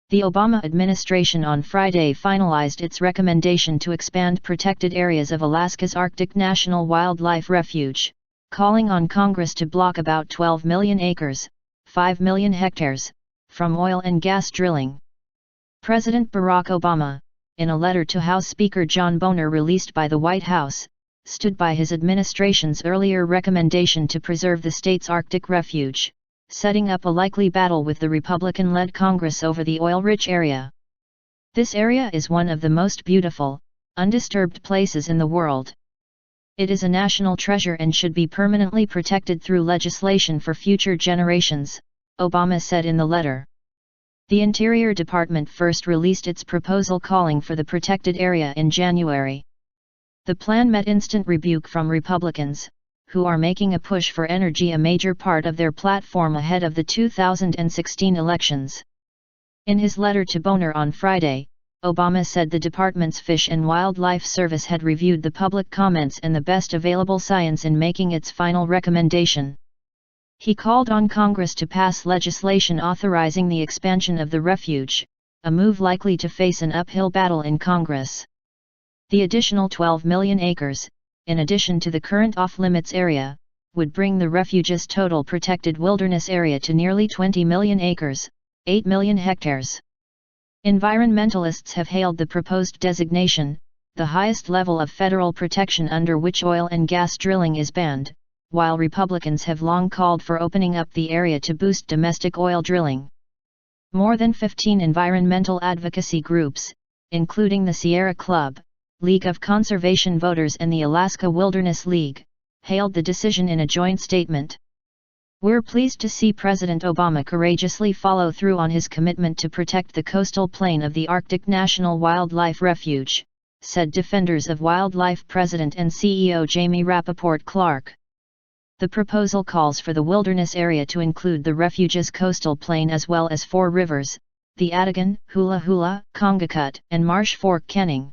The Obama administration on Friday finalized its recommendation to expand protected areas of Alaska's Arctic National Wildlife Refuge, calling on Congress to block about 12 million acres, 5 million hectares, from oil and gas drilling. President Barack Obama, in a letter to House Speaker John Boehner released by the White House, stood by his administration's earlier recommendation to preserve the state's Arctic refuge, setting up a likely battle with the Republican-led Congress over the oil-rich area. This area is one of the most beautiful, undisturbed places in the world. It is a national treasure and should be permanently protected through legislation for future generations, Obama said in the letter. The Interior Department first released its proposal calling for the protected area in January. The plan met instant rebuke from Republicans, who are making a push for energy a major part of their platform ahead of the 2016 elections. In his letter to Boehner on Friday, Obama said the department's Fish and Wildlife Service had reviewed the public comments and the best available science in making its final recommendation. He called on Congress to pass legislation authorizing the expansion of the refuge, a move likely to face an uphill battle in Congress. The additional 12 million acres, in addition to the current off-limits area, would bring the refuge's total protected wilderness area to nearly 20 million acres, 8 million hectares. Environmentalists have hailed the proposed designation, the highest level of federal protection under which oil and gas drilling is banned, while Republicans have long called for opening up the area to boost domestic oil drilling. More than 15 environmental advocacy groups, including the Sierra Club, League of Conservation Voters and the Alaska Wilderness League, hailed the decision in a joint statement. "We're pleased to see President Obama courageously follow through on his commitment to protect the coastal plain of the Arctic National Wildlife Refuge," said Defenders of Wildlife President and CEO Jamie Rappaport Clark. The proposal calls for the wilderness area to include the refuge's coastal plain as well as 4 rivers, the Adigan, Hula Hula, Congacut, and Marsh Fork Kenning.